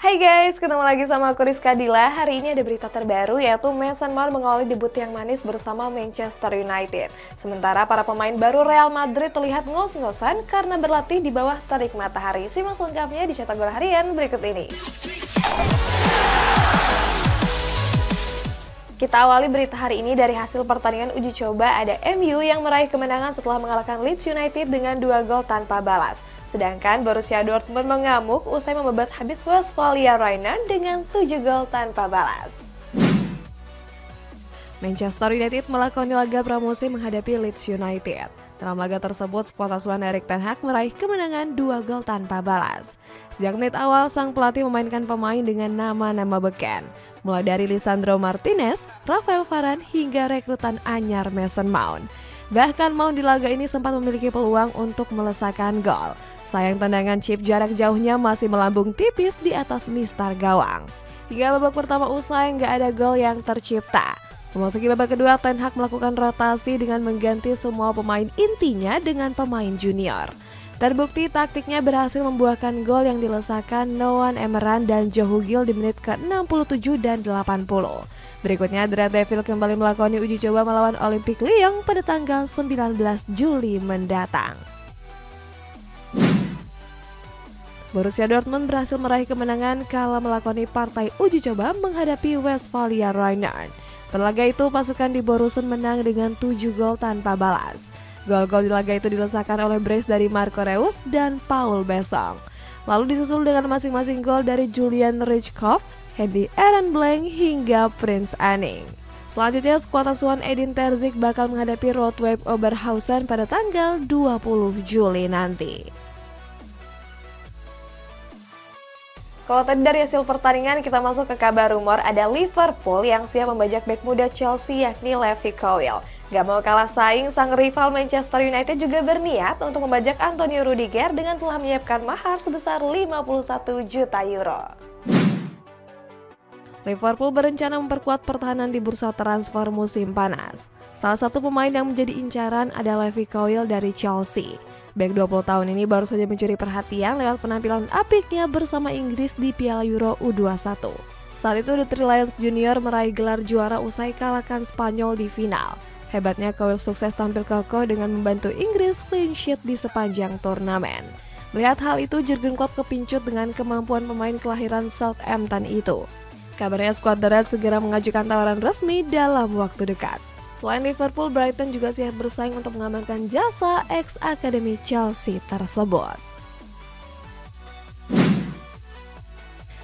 Hai guys, ketemu lagi sama aku Rizka Dila. Hari ini ada berita terbaru yaitu Mason Mount mengawali debut yang manis bersama Manchester United. Sementara para pemain baru Real Madrid terlihat ngos-ngosan karena berlatih di bawah terik matahari. Simak lengkapnya di Cetak Gol Harian berikut ini. Kita awali berita hari ini dari hasil pertandingan uji coba. Ada MU yang meraih kemenangan setelah mengalahkan Leeds United dengan 2 gol tanpa balas. Sedangkan Borussia Dortmund mengamuk usai membebat habis Westfalia Rheinland dengan 7 gol tanpa balas. Manchester United melakoni laga pramusim menghadapi Leeds United. Dalam laga tersebut, skuad asuhan Erik ten Hag meraih kemenangan 2 gol tanpa balas. Sejak menit awal, sang pelatih memainkan pemain dengan nama-nama beken. Mulai dari Lisandro Martinez, Rafael Varane hingga rekrutan anyar Mason Mount. Bahkan Mount di laga ini sempat memiliki peluang untuk melesakkan gol. Sayang tendangan chip jarak jauhnya masih melambung tipis di atas mistar gawang. Hingga babak pertama usai nggak ada gol yang tercipta. Memasuki babak kedua, Ten Hag melakukan rotasi dengan mengganti semua pemain intinya dengan pemain junior. Terbukti taktiknya berhasil membuahkan gol yang dilesakan Noah Emeran dan Joe Hugil di menit ke-67 dan 80. Berikutnya, The Red Devil kembali melakoni uji coba melawan Olympique Lyon pada tanggal 19 Juli mendatang. Borussia Dortmund berhasil meraih kemenangan kala melakoni partai uji coba menghadapi Westfalia Rheinland. Pada laga itu, pasukan di Borussen menang dengan 7 gol tanpa balas. Gol-gol di laga itu dilesakan oleh brace dari Marco Reus dan Paul Besong. Lalu disusul dengan masing-masing gol dari Julian Richkopf, Hedy Ehrenblank hingga Prince Anning. Selanjutnya, skuad asuhan Edin Terzic bakal menghadapi Rot-Weiss Oberhausen pada tanggal 20 Juli nanti. Kalau tadi dari hasil pertandingan, kita masuk ke kabar rumor. Ada Liverpool yang siap membajak bek muda Chelsea yakni Levi Colwill. Gak mau kalah saing, sang rival Manchester United juga berniat untuk membajak Antonio Rudiger dengan telah menyiapkan mahar sebesar 51 juta euro. Liverpool berencana memperkuat pertahanan di bursa transfer musim panas. Salah satu pemain yang menjadi incaran adalah Levi Colwill dari Chelsea. Bek 20 tahun ini baru saja mencuri perhatian lewat penampilan apiknya bersama Inggris di Piala Euro U21. Saat itu The Three Lions Junior meraih gelar juara usai kalahkan Spanyol di final. Hebatnya Colwill sukses tampil kokoh dengan membantu Inggris clean sheet di sepanjang turnamen. Melihat hal itu, Jurgen Klopp kepincut dengan kemampuan pemain kelahiran Southampton itu. Kabarnya skuad The Reds segera mengajukan tawaran resmi dalam waktu dekat. Selain Liverpool, Brighton juga siap bersaing untuk mengamankan jasa ex-akademi Chelsea tersebut.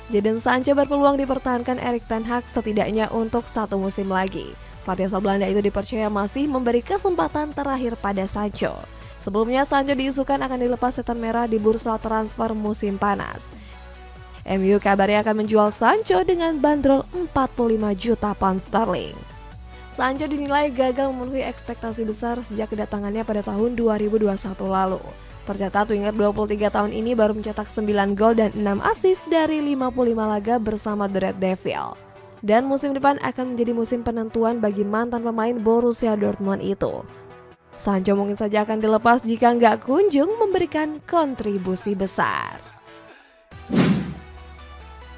Jadon Sancho berpeluang dipertahankan Erik ten Hag setidaknya untuk 1 musim lagi. Pelatih asal Belanda itu dipercaya masih memberi kesempatan terakhir pada Sancho. Sebelumnya, Sancho diisukan akan dilepas setan merah di bursa transfer musim panas. MU kabarnya akan menjual Sancho dengan bandrol 45 juta pound sterling. Sancho dinilai gagal memenuhi ekspektasi besar sejak kedatangannya pada tahun 2021 lalu. Tercatat winger 23 tahun ini baru mencetak 9 gol dan 6 assist dari 55 laga bersama The Red Devil. Dan musim depan akan menjadi musim penentuan bagi mantan pemain Borussia Dortmund itu. Sancho mungkin saja akan dilepas jika nggak kunjung memberikan kontribusi besar.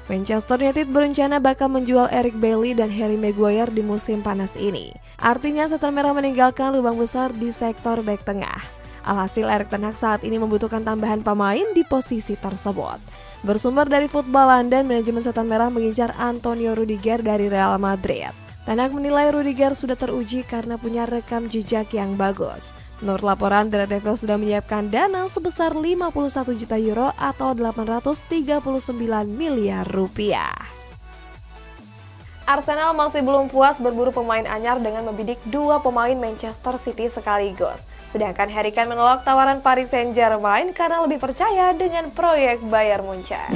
Manchester United berencana bakal menjual Eric Bailly dan Harry Maguire di musim panas ini. Artinya setan merah meninggalkan lubang besar di sektor bek tengah. Alhasil Erik ten Hag saat ini membutuhkan tambahan pemain di posisi tersebut. Bersumber dari Football London, manajemen setan merah mengincar Antonio Rudiger dari Real Madrid. Ten Hag menilai Rudiger sudah teruji karena punya rekam jejak yang bagus. Menurut laporan, The Red Devils sudah menyiapkan dana sebesar 51 juta euro atau 839 miliar rupiah. Arsenal masih belum puas berburu pemain anyar dengan membidik 2 pemain Manchester City sekaligus. Sedangkan Harry Kane menolak tawaran Paris Saint-Germain karena lebih percaya dengan proyek Bayern Munchen.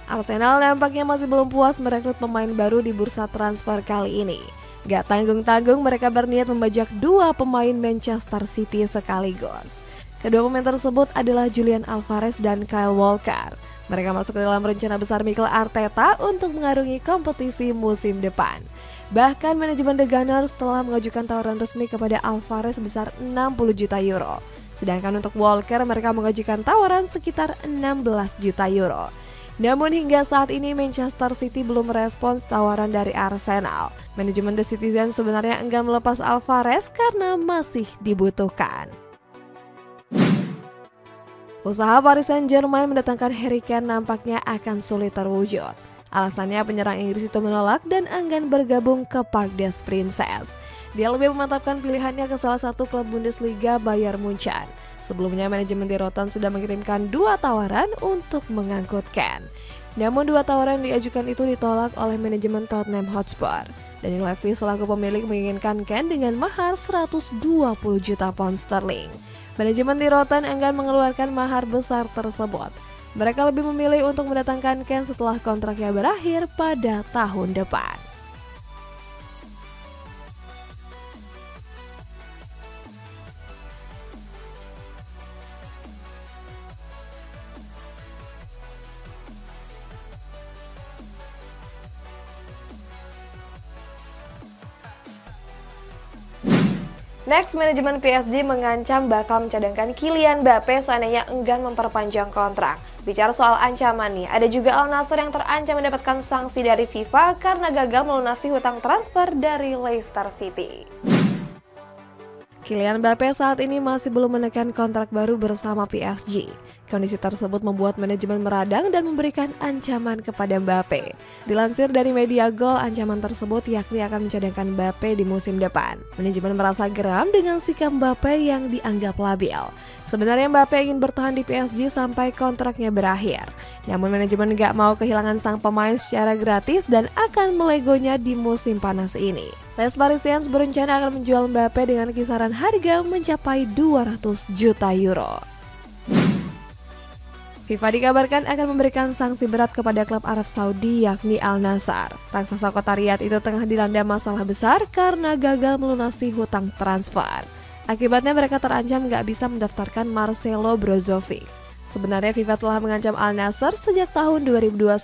Arsenal nampaknya masih belum puas merekrut pemain baru di bursa transfer kali ini. Gak tanggung-tanggung mereka berniat membajak 2 pemain Manchester City sekaligus. Kedua pemain tersebut adalah Julian Alvarez dan Kyle Walker. Mereka masuk ke dalam rencana besar Mikel Arteta untuk mengarungi kompetisi musim depan. Bahkan manajemen The Gunners telah mengajukan tawaran resmi kepada Alvarez sebesar 60 juta euro. Sedangkan untuk Walker mereka mengajukan tawaran sekitar 16 juta euro. Namun hingga saat ini Manchester City belum merespons tawaran dari Arsenal. Manajemen The Citizen sebenarnya enggan melepas Alvarez karena masih dibutuhkan. Usaha Paris Saint-Germain mendatangkan Harry Kane nampaknya akan sulit terwujud. Alasannya penyerang Inggris itu menolak dan enggan bergabung ke Parc des Princes. Dia lebih memantapkan pilihannya ke salah satu klub Bundesliga, Bayern Munchen. Sebelumnya manajemen di Rotten sudah mengirimkan 2 tawaran untuk mengangkut Kane. Namun 2 tawaran yang diajukan itu ditolak oleh manajemen Tottenham Hotspur. Daniel Levy selaku pemilik menginginkan Kane dengan mahar 120 juta pound sterling. Manajemen di Rotten enggan mengeluarkan mahar besar tersebut. Mereka lebih memilih untuk mendatangkan Kane setelah kontraknya berakhir pada tahun depan. Next, manajemen PSG mengancam bakal mencadangkan Kylian Mbappe seandainya enggan memperpanjang kontrak. Bicara soal ancaman nih, ada juga Al Nassr yang terancam mendapatkan sanksi dari FIFA karena gagal melunasi hutang transfer dari Leicester City. Kylian Mbappe saat ini masih belum menekan kontrak baru bersama PSG. Kondisi tersebut membuat manajemen meradang dan memberikan ancaman kepada Mbappe. Dilansir dari media Goal, ancaman tersebut yakni akan mencadangkan Mbappe di musim depan. Manajemen merasa geram dengan sikap Mbappe yang dianggap labil. Sebenarnya Mbappe ingin bertahan di PSG sampai kontraknya berakhir. Namun manajemen gak mau kehilangan sang pemain secara gratis dan akan melegonya di musim panas ini. Les Parisiens berencana akan menjual Mbappe dengan kisaran harga mencapai 200 juta euro. FIFA dikabarkan akan memberikan sanksi berat kepada klub Arab Saudi yakni Al Nassr. Raksasa kota Riyadh itu tengah dilanda masalah besar karena gagal melunasi hutang transfer. Akibatnya mereka terancam gak bisa mendaftarkan Marcelo Brozovic. Sebenarnya FIFA telah mengancam Al Nassr sejak tahun 2021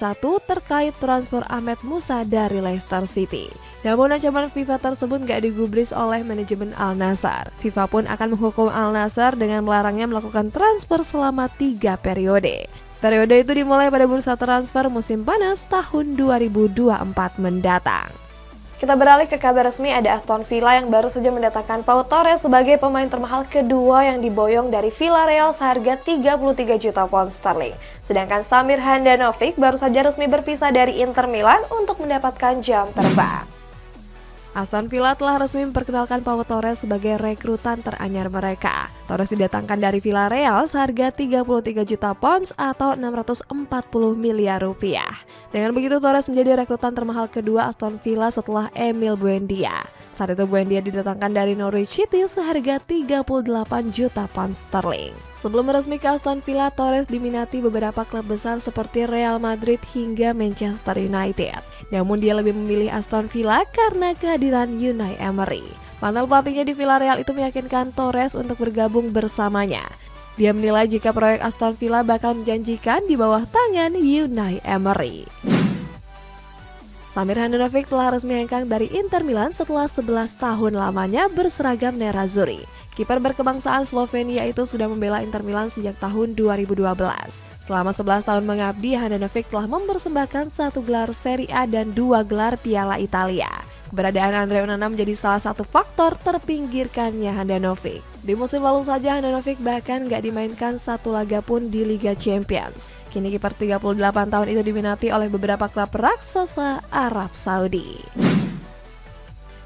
terkait transfer Ahmed Musa dari Leicester City. Namun ancaman FIFA tersebut gak digubris oleh manajemen Al Nassr. FIFA pun akan menghukum Al Nassr dengan melarangnya melakukan transfer selama 3 periode. Periode itu dimulai pada bursa transfer musim panas tahun 2024 mendatang. Kita beralih ke kabar resmi, ada Aston Villa yang baru saja mendatangkan Pau Torres sebagai pemain termahal kedua yang diboyong dari Villarreal seharga 33 juta pound sterling. Sedangkan Samir Handanovic baru saja resmi berpisah dari Inter Milan untuk mendapatkan jam terbang. Aston Villa telah resmi memperkenalkan Pau Torres sebagai rekrutan teranyar mereka. Torres didatangkan dari Villarreal seharga 33 juta pounds atau 640 miliar rupiah. Dengan begitu Torres menjadi rekrutan termahal kedua Aston Villa setelah Emil Buendia. Saat itu Buendia didatangkan dari Norwich City seharga 38 juta pound sterling. Sebelum resmi ke Aston Villa, Torres diminati beberapa klub besar seperti Real Madrid hingga Manchester United. Namun dia lebih memilih Aston Villa karena kehadiran Unai Emery. Mantan pelatihnya di Villarreal itu meyakinkan Torres untuk bergabung bersamanya. Dia menilai jika proyek Aston Villa bakal menjanjikan di bawah tangan Unai Emery. Samir Handanovic telah resmi hengkang dari Inter Milan setelah 11 tahun lamanya berseragam nerazzurri. Kiper berkebangsaan Slovenia itu sudah membela Inter Milan sejak tahun 2012. Selama 11 tahun mengabdi, Handanovic telah mempersembahkan 1 gelar Serie A dan 2 gelar Piala Italia. Keberadaan Andre Onana menjadi salah satu faktor terpinggirkannya Handanovic. Di musim lalu saja Handanovic bahkan gak dimainkan 1 laga pun di Liga Champions. Kini kiper 38 tahun itu diminati oleh beberapa klub raksasa Arab Saudi.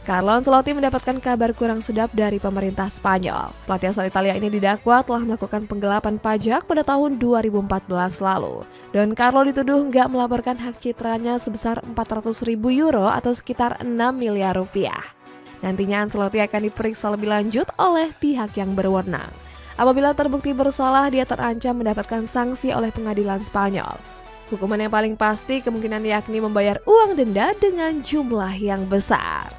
Carlo Ancelotti mendapatkan kabar kurang sedap dari pemerintah Spanyol. Pelatih asal Italia ini didakwa telah melakukan penggelapan pajak pada tahun 2014 lalu. Don Carlo dituduh nggak melaporkan hak citranya sebesar 400.000 euro atau sekitar 6 miliar rupiah. Nantinya Ancelotti akan diperiksa lebih lanjut oleh pihak yang berwenang. Apabila terbukti bersalah, dia terancam mendapatkan sanksi oleh pengadilan Spanyol. Hukuman yang paling pasti kemungkinan yakni membayar uang denda dengan jumlah yang besar.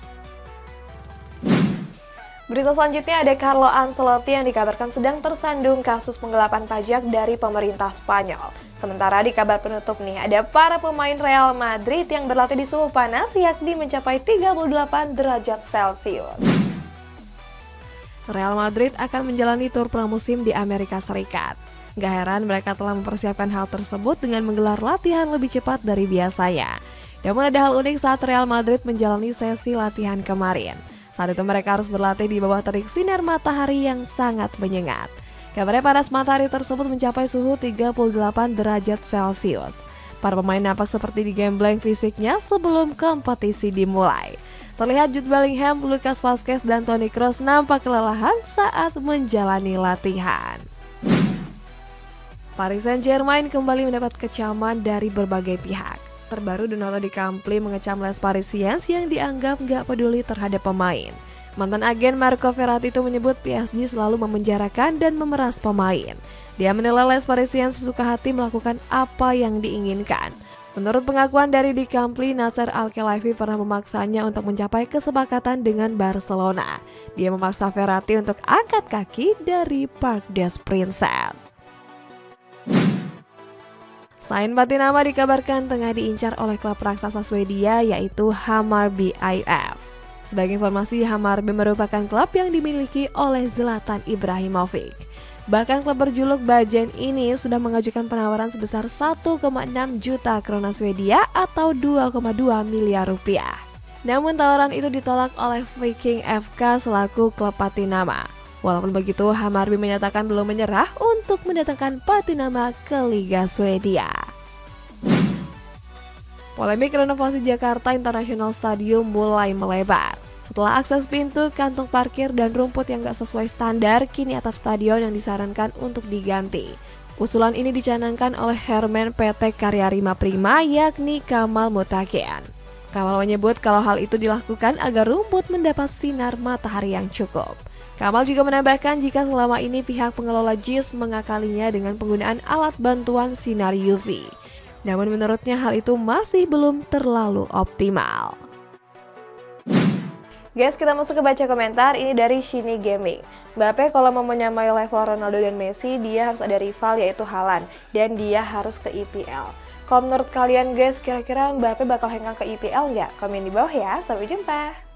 Berita selanjutnya ada Carlo Ancelotti yang dikabarkan sedang tersandung kasus penggelapan pajak dari pemerintah Spanyol. Sementara di kabar penutup nih, ada para pemain Real Madrid yang berlatih di suhu panas yakni mencapai 38 derajat Celcius. Real Madrid akan menjalani tur pramusim di Amerika Serikat. Gak heran mereka telah mempersiapkan hal tersebut dengan menggelar latihan lebih cepat dari biasanya. Namun ada hal unik saat Real Madrid menjalani sesi latihan kemarin. Saat itu mereka harus berlatih di bawah terik sinar matahari yang sangat menyengat. Kabarnya panas matahari tersebut mencapai suhu 38 derajat Celcius. Para pemain nampak seperti digembleng fisiknya sebelum kompetisi dimulai. Terlihat Jude Bellingham, Lucas Vazquez, dan Toni Kroos nampak kelelahan saat menjalani latihan. Paris Saint-Germain kembali mendapat kecaman dari berbagai pihak. Terbaru Donato Di Campli mengecam Les Parisiens yang dianggap gak peduli terhadap pemain. Mantan agen Marco Verratti itu menyebut PSG selalu memenjarakan dan memeras pemain. Dia menilai Les Parisiens sesuka hati melakukan apa yang diinginkan. Menurut pengakuan dari Di Campli, Nasser Al-Khelaifi pernah memaksanya untuk mencapai kesepakatan dengan Barcelona. Dia memaksa Verratti untuk angkat kaki dari Parc des Princes. Sain Patinama dikabarkan tengah diincar oleh klub raksasa Swedia yaitu Hammarby IF. Sebagai informasi, Hammarby merupakan klub yang dimiliki oleh Zlatan Ibrahimovic. Bahkan klub berjuluk Bajen ini sudah mengajukan penawaran sebesar 1,6 juta krona Swedia atau 2,2 miliar rupiah. Namun tawaran itu ditolak oleh Viking FK selaku klub Patinama. Walaupun begitu, Hammarby menyatakan belum menyerah untuk mendatangkan Patinama ke Liga Swedia. Polemik renovasi Jakarta International Stadium mulai melebar. Setelah akses pintu, kantong parkir, dan rumput yang gak sesuai standar, kini atap stadion yang disarankan untuk diganti. Usulan ini dicanangkan oleh Herman PT Karya Rima Prima, yakni Kamal Mutakian. Kamal menyebut kalau hal itu dilakukan agar rumput mendapat sinar matahari yang cukup. Kamal juga menambahkan jika selama ini pihak pengelola JIS mengakalinya dengan penggunaan alat bantuan sinar UV. Namun menurutnya hal itu masih belum terlalu optimal. Guys, kita masuk ke baca komentar. Ini dari Shini Gaming. Mbappe kalau mau menyamai level Ronaldo dan Messi, dia harus ada rival yaitu Haaland. Dan dia harus ke IPL. Kalau menurut kalian guys, kira-kira Mbappe bakal hengkang ke IPL nggak? Komen di bawah ya. Sampai jumpa.